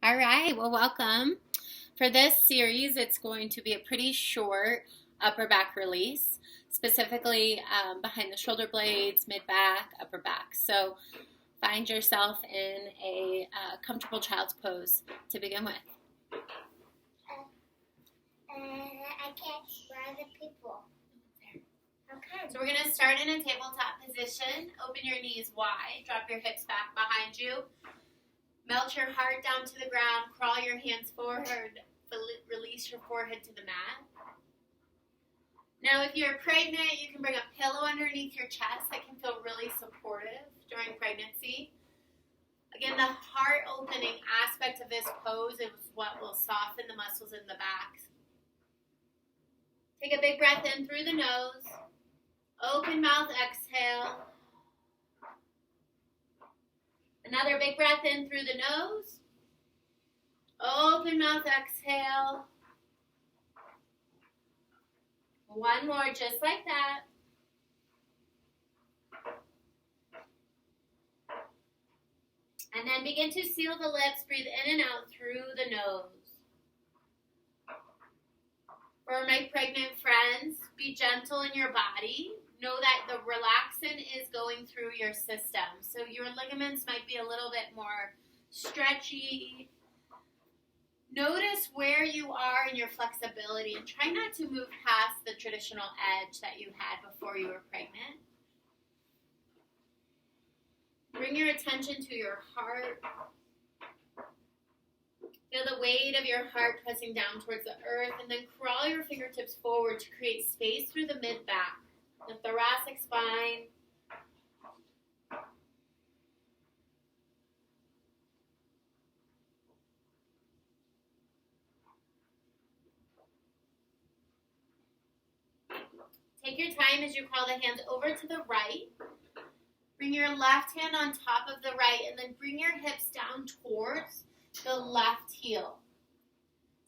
All right, well, welcome. For this series, it's going to be a pretty short upper back release, specifically behind the shoulder blades, mid back, upper back. So find yourself in a comfortable child's pose to begin with. I can't. Where are the people? Okay. So we're going to start in a tabletop position. Open your knees wide. Drop your hips back behind you. Melt your heart down to the ground. Crawl your hands forward. Release your forehead to the mat. Now, if you're pregnant, you can bring a pillow underneath your chest. That can feel really supportive during pregnancy. Again, the heart opening aspect of this pose is what will soften the muscles in the back. Take a big breath in through the nose. Open mouth, exhale. Another big breath in through the nose. Open mouth, exhale. One more, just like that. And then begin to seal the lips. Breathe in and out through the nose. For my pregnant friends, be gentle in your body. Know that the relaxant is going through your system. So your ligaments might be a little bit more stretchy. Notice where you are in your flexibility and try not to move past the traditional edge that you had before you were pregnant. Bring your attention to your heart. Feel the weight of your heart pressing down towards the earth, and then crawl your fingertips forward to create space through the mid-back, the thoracic spine. Take your time as you crawl the hands over to the right. Bring your left hand on top of the right, and then bring your hips down towards the left heel.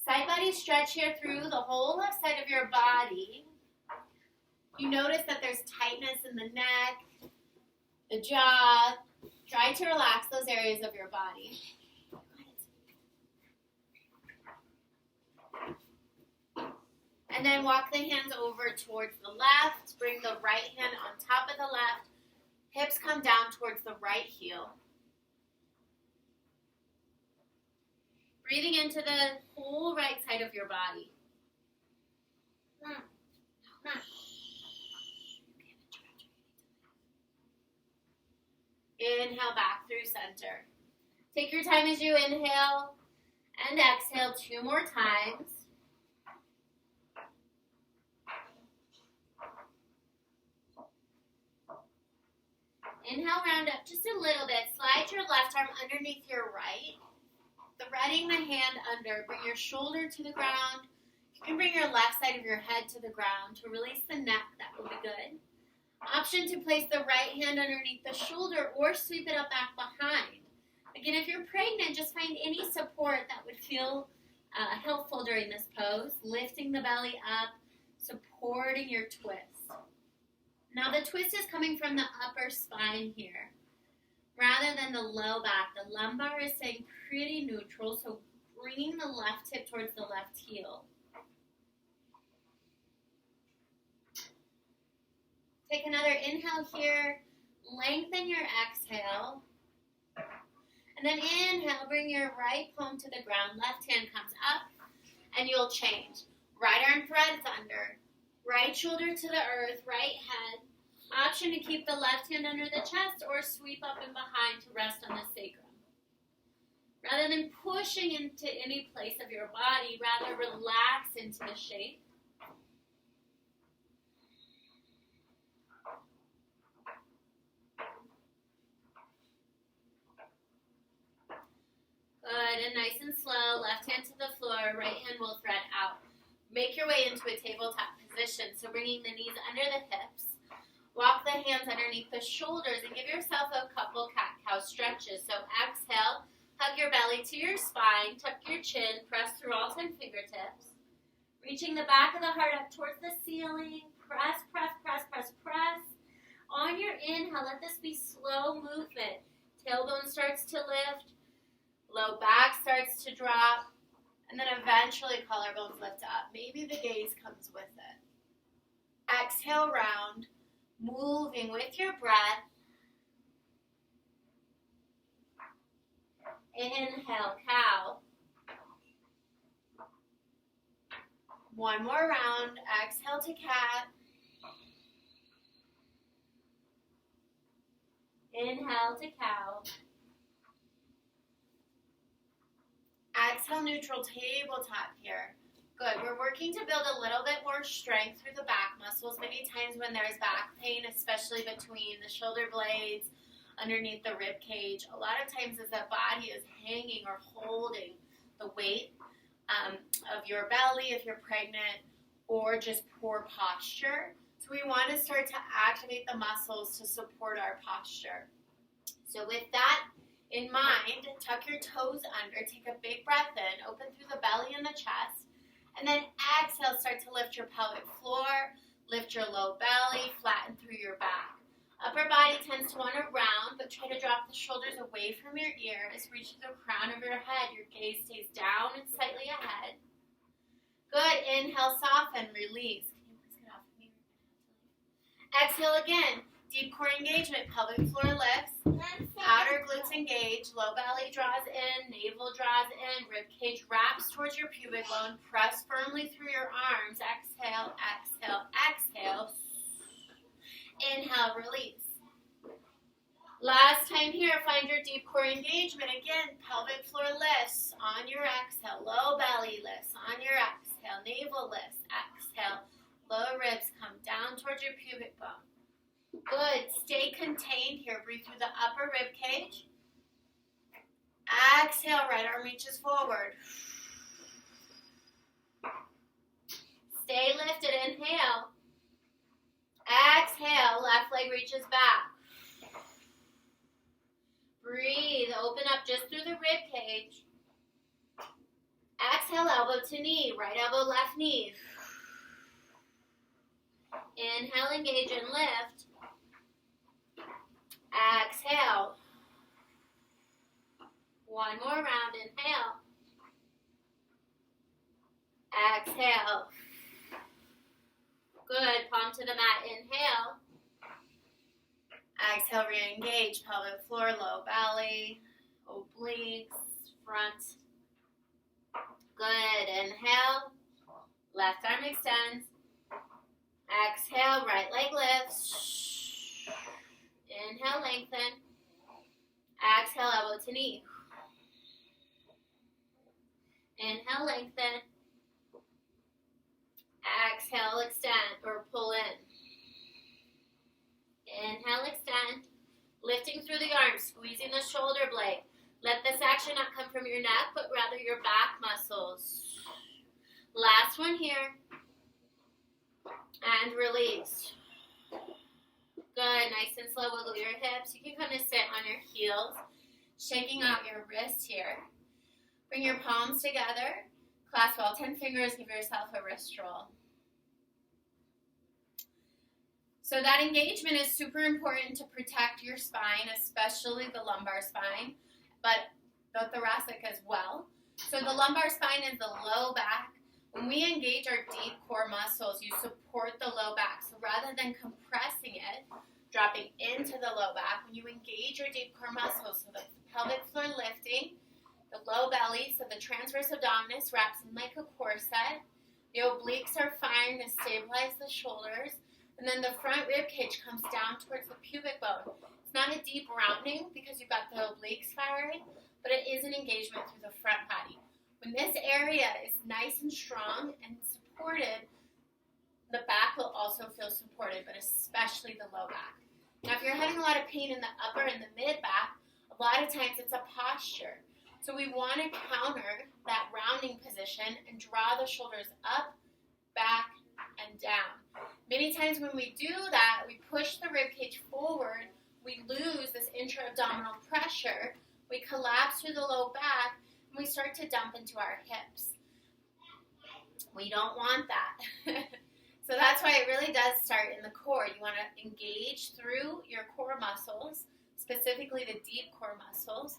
Side body stretch here through the whole left side of your body. You notice that there's tightness in the neck, the jaw. Try to relax those areas of your body. And then walk the hands over towards the left. Bring the right hand on top of the left. Hips come down towards the right heel. Breathing into the whole right side of your body. Inhale back through center. Take your time as you inhale and exhale 2 more times. Inhale, round up just a little bit. Slide your left arm underneath your right. Threading the hand under. Bring your shoulder to the ground. You can bring your left side of your head to the ground to release the neck. That will be good. Option to place the right hand underneath the shoulder or sweep it up back behind. Again, if you're pregnant, just find any support that would feel helpful during this pose. Lifting the belly up, supporting your twist. Now the twist is coming from the upper spine here, rather than the low back. The lumbar is staying pretty neutral, so bringing the left hip towards the left heel. Take another inhale here, lengthen your exhale, and then inhale, bring your right palm to the ground, left hand comes up, and you'll change. Right arm threads under, right shoulder to the earth, right head. Option to keep the left hand under the chest or sweep up and behind to rest on the sacrum. Rather than pushing into any place of your body, rather relax into the shape. Good, and nice and slow, left hand to the floor, right hand will thread out. Make your way into a tabletop position, so bringing the knees under the hips. Walk the hands underneath the shoulders and give yourself a couple cat-cow stretches. So exhale, hug your belly to your spine, tuck your chin, press through all 10 fingertips. Reaching the back of the heart up towards the ceiling. Press, press, press, press, press. On your inhale, let this be slow movement. Tailbone starts to lift. Low back starts to drop, and then eventually collarbones lift up. Maybe the gaze comes with it. Exhale, round, moving with your breath. Inhale, cow. One more round. Exhale to cat. Inhale to cow. Exhale, neutral tabletop here. Good. We're working to build a little bit more strength through the back muscles. Many times when there's back pain, especially between the shoulder blades, underneath the rib cage, a lot of times as the body is hanging or holding the weight of your belly if you're pregnant, or just poor posture. So we want to start to activate the muscles to support our posture. So with that in mind, tuck your toes under, take a big breath in, open through the belly and the chest, and then exhale, start to lift your pelvic floor, lift your low belly, flatten through your back. Upper body tends to want to round, but try to drop the shoulders away from your ears, reach to the crown of your head, your gaze stays down and slightly ahead. Good, inhale, soften, release. Can you please get off of me? Exhale again, deep core engagement, pelvic floor lifts, outer glutes engage, low belly draws in, navel draws in, rib cage wraps towards your pubic bone, press firmly through your arms, exhale, exhale, exhale. Inhale, release. Last time here, find your deep core engagement. Again, pelvic floor lifts on your exhale, low belly lifts on your exhale, navel lifts, exhale, lower ribs come down towards your pubic bone. Good. Stay contained here. Breathe through the upper rib cage. Exhale, right arm reaches forward. Stay lifted. Inhale. Exhale, left leg reaches back. Breathe. Open up just through the rib cage. Exhale, elbow to knee. Right elbow, left knee. Inhale, engage and lift. Exhale. One more round. Inhale. Exhale. Good. Palm to the mat. Inhale. Exhale, re-engage. Pelvic floor, low belly, obliques, front. Good. Inhale. Left arm extends. Exhale, right leg lifts. Inhale, lengthen. Exhale, elbow to knee. Inhale, lengthen. Exhale, extend or pull in. Inhale, extend. Lifting through the arms, squeezing the shoulder blade. Let this action not come from your neck, but rather your back muscles. Last one here. And release. Good, nice and slow, wiggle your hips. You can kind of sit on your heels, shaking out your wrists here. Bring your palms together, clasp all 10 fingers, give yourself a wrist roll. So that engagement is super important to protect your spine, especially the lumbar spine, but the thoracic as well. So the lumbar spine is the low back. When we engage our deep core muscles, you support the low back. So rather than compressing it, dropping into the low back, when you engage your deep core muscles, so the pelvic floor lifting, the low belly, so the transverse abdominis wraps in like a corset, the obliques are firing to stabilize the shoulders, and then the front rib cage comes down towards the pubic bone. It's not a deep rounding because you've got the obliques firing, but it is an engagement through the front body. When this area is nice and strong and supported, the back will also feel supported, but especially the low back. Now, if you're having a lot of pain in the upper and the mid back, a lot of times it's a posture. So we want to counter that rounding position and draw the shoulders up, back, and down. Many times when we do that, we push the rib cage forward, we lose this intra-abdominal pressure, we collapse through the low back, and we start to dump into our hips. We don't want that. So that's why it really does start in the core. You want to engage through your core muscles, specifically the deep core muscles.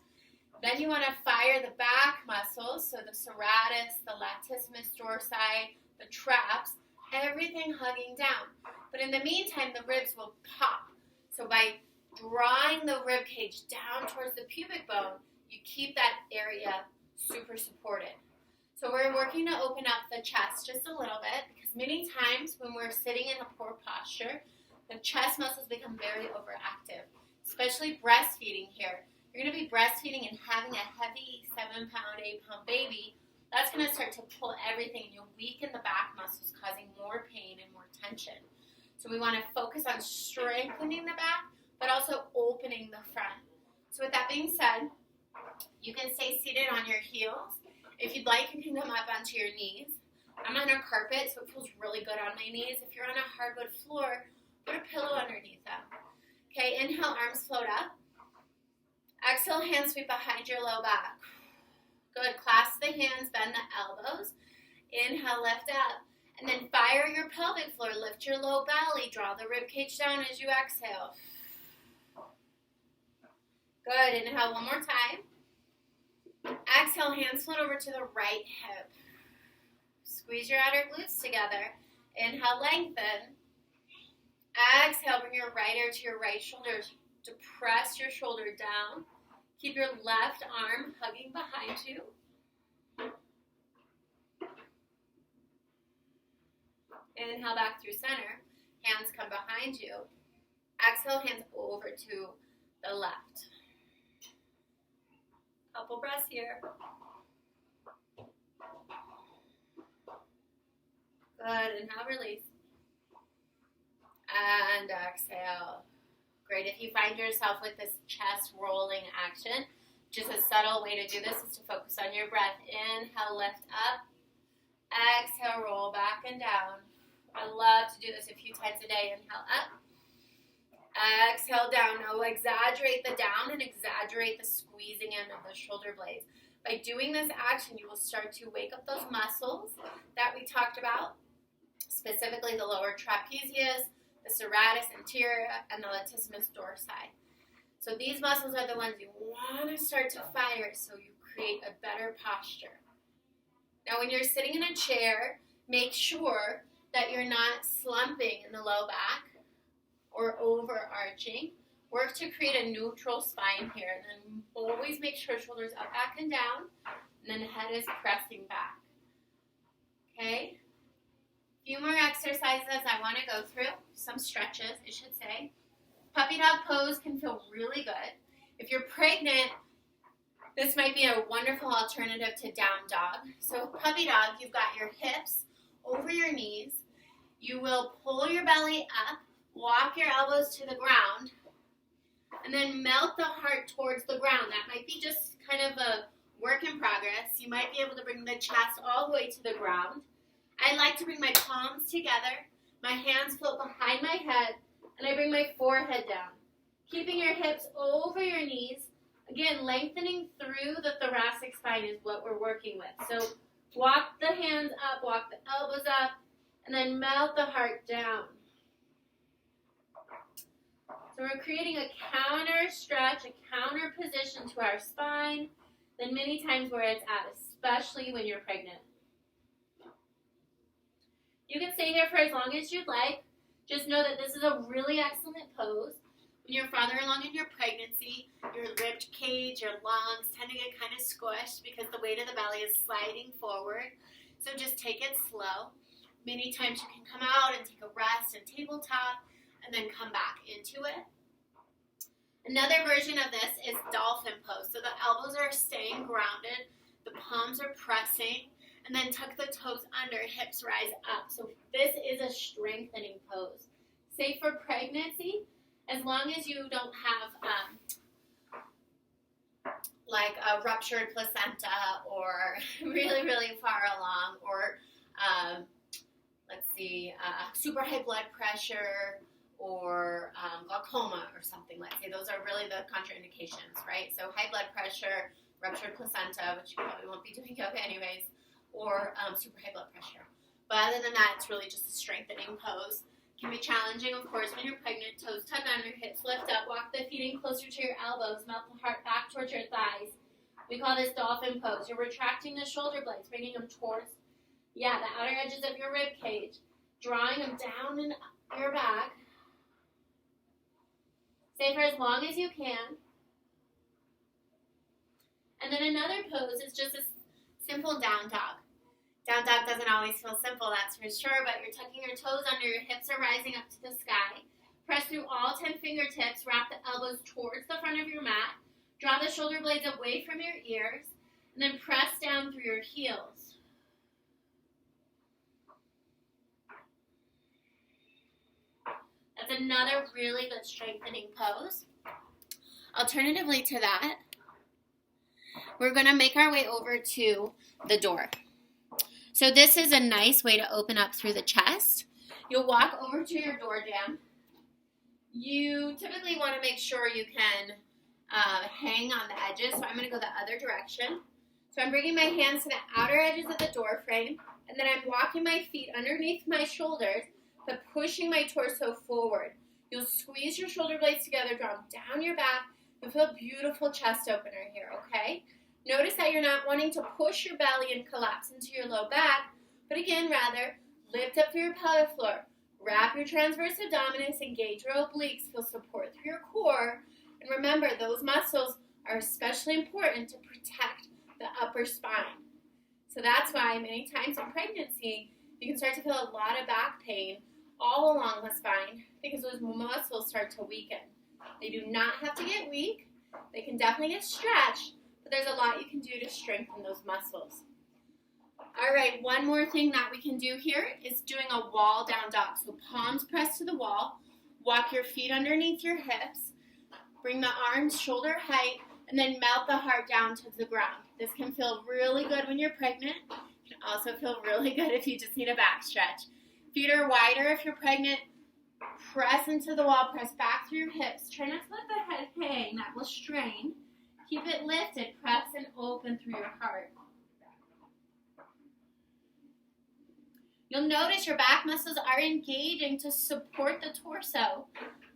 Then you want to fire the back muscles, so the serratus, the latissimus dorsi, the traps, everything hugging down. But in the meantime, the ribs will pop. So by drawing the rib cage down towards the pubic bone, you keep that area super supported. So we're working to open up the chest just a little bit, because many times when we're sitting in a poor posture, the chest muscles become very overactive, especially breastfeeding here. You're going to be breastfeeding and having a heavy 7-pound, 8-pound baby. That's going to start to pull everything, and you'll weaken the back muscles, causing more pain and more tension. So we want to focus on strengthening the back, but also opening the front. So with that being said, you can stay seated on your heels. If you'd like, you can come up onto your knees. I'm on a carpet, so it feels really good on my knees. If you're on a hardwood floor, put a pillow underneath them. Okay, inhale, arms float up. Exhale, hands sweep behind your low back. Good, clasp the hands, bend the elbows. Inhale, lift up. And then fire your pelvic floor, lift your low belly, draw the rib cage down as you exhale. Good, inhale one more time. Exhale, hands float over to the right hip. Squeeze your outer glutes together. Inhale, lengthen. Exhale, bring your right ear to your right shoulder. Depress your shoulder down. Keep your left arm hugging behind you. Inhale back through center. Hands come behind you. Exhale, hands over to the left. Couple breaths here. Good. Inhale, release. And exhale. Great. If you find yourself with this chest rolling action, just a subtle way to do this is to focus on your breath. Inhale, lift up. Exhale, roll back and down. I love to do this a few times a day. Inhale, up. Exhale, down. Now exaggerate the down and exaggerate the squeezing in of the shoulder blades. By doing this action, you will start to wake up those muscles that we talked about, specifically the lower trapezius, the serratus anterior, and the latissimus dorsi. So these muscles are the ones you want to start to fire so you create a better posture. Now when you're sitting in a chair, make sure that you're not slumping in the low back or overarching. Work to create a neutral spine here, and then always make sure shoulders up, back, and down, and then head is pressing back. Okay? Few more exercises I want to go through. Some stretches, I should say. Puppy dog pose can feel really good. If you're pregnant, this might be a wonderful alternative to down dog. So puppy dog, you've got your hips over your knees. You will pull your belly up, walk your elbows to the ground, and then melt the heart towards the ground. That might be just kind of a work in progress. You might be able to bring the chest all the way to the ground. I like to bring my palms together, my hands float behind my head, and I bring my forehead down. Keeping your hips over your knees. Again, lengthening through the thoracic spine is what we're working with. So walk the hands up, walk the elbows up, and then melt the heart down. So we're creating a counter stretch, a counter position to our spine than many times where it's at, especially when you're pregnant. You can stay here for as long as you'd like. Just know that this is a really excellent pose. When you're farther along in your pregnancy, your rib cage, your lungs tend to get kind of squished because the weight of the belly is sliding forward. So just take it slow. Many times you can come out and take a rest and tabletop and then come back into it. Another version of this is dolphin pose. So the elbows are staying grounded, the palms are pressing, and then tuck the toes under, hips rise up. So this is a strengthening pose. Safe for pregnancy, as long as you don't have like a ruptured placenta or really, really far along, or super high blood pressure or glaucoma or something. Let's say those are really the contraindications, right? So high blood pressure, ruptured placenta, which you probably won't be doing yoga anyways, or super high blood pressure. But other than that, it's really just a strengthening pose. Can be challenging, of course, when you're pregnant. Toes tuck under, hips lift up, walk the feet in closer to your elbows, melt the heart back towards your thighs. We call this dolphin pose. You're retracting the shoulder blades, bringing them towards, the outer edges of your rib cage, drawing them down in your back. Stay for as long as you can. And then another pose is just a simple down dog. Down dog doesn't always feel simple, that's for sure, but you're tucking your toes under, your hips are rising up to the sky. Press through all 10 fingertips, wrap the elbows towards the front of your mat, draw the shoulder blades away from your ears, and then press down through your heels. That's another really good strengthening pose. Alternatively to that, we're going to make our way over to the door. So this is a nice way to open up through the chest. You'll walk over to your door jamb. You typically want to make sure you can hang on the edges, so I'm going to go the other direction. So I'm bringing my hands to the outer edges of the door frame, and then I'm walking my feet underneath my shoulders, but pushing my torso forward. You'll squeeze your shoulder blades together, draw them down your back. You'll feel a beautiful chest opener here, okay? Notice that you're not wanting to push your belly and collapse into your low back, but again, rather, lift up through your pelvic floor. Wrap your transverse abdominis, engage your obliques, feel support through your core. And remember, those muscles are especially important to protect the upper spine. So that's why many times in pregnancy, you can start to feel a lot of back pain all along the spine because those muscles start to weaken. They do not have to get weak. They can definitely get stretched, but there's a lot you can do to strengthen those muscles. All right, one more thing that we can do here is doing a wall down dog. So palms pressed to the wall, walk your feet underneath your hips, bring the arms shoulder height, and then melt the heart down to the ground. This can feel really good when you're pregnant. It can also feel really good if you just need a back stretch. Feet are wider if you're pregnant. Press into the wall, press back through your hips. Try not to let the head hang, that will strain. Keep it lifted, press and open through your heart. You'll notice your back muscles are engaging to support the torso.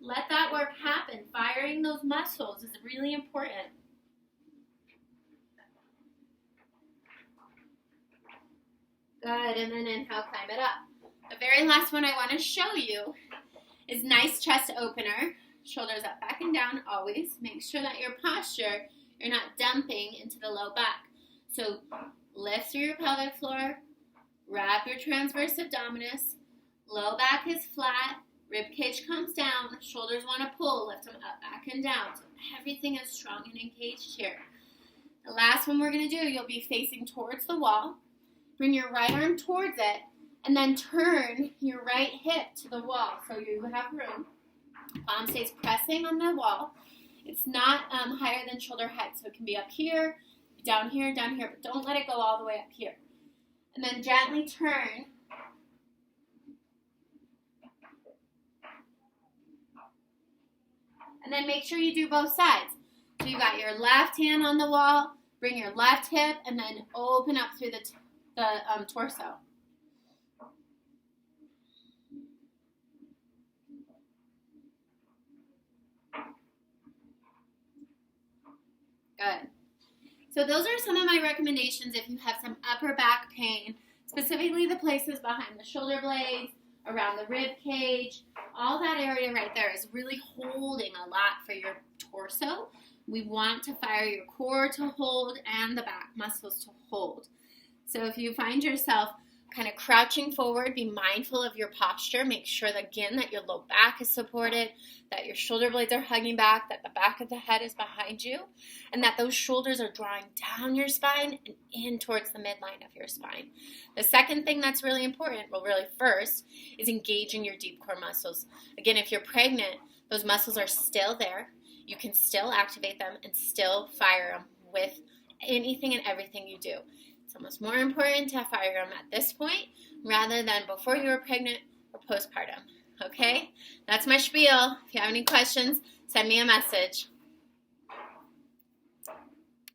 Let that work happen. Firing those muscles is really important. Good, and then inhale, climb it up. The very last one I want to show you is nice chest opener. Shoulders up, back and down always. Make sure that your posture, you're not dumping into the low back. So lift through your pelvic floor. Wrap your transverse abdominis. Low back is flat. Rib cage comes down. Shoulders want to pull. Lift them up, back, and down. So everything is strong and engaged here. The last one we're going to do, you'll be facing towards the wall. Bring your right arm towards it. And then turn your right hip to the wall so you have room. Palm stays pressing on the wall. It's not higher than shoulder height, so it can be up here, down here, but don't let it go all the way up here. And then gently turn. And then make sure you do both sides. So you got your left hand on the wall, bring your left hip, and then open up through the torso. Good. So those are some of my recommendations if you have some upper back pain, specifically the places behind the shoulder blades, around the rib cage. All that area right there is really holding a lot for your torso. We want to fire your core to hold and the back muscles to hold. So if you find yourself kind of crouching forward, be mindful of your posture. Make sure that, again, that your low back is supported, that your shoulder blades are hugging back, that the back of the head is behind you, and that those shoulders are drawing down your spine and in towards the midline of your spine. The second thing that's really important, well, really first, is engaging your deep core muscles. Again, if you're pregnant, those muscles are still there. You can still activate them and still fire them with anything and everything you do. It's almost more important to fire them at this point rather than before you were pregnant or postpartum. Okay? That's my spiel. If you have any questions, send me a message.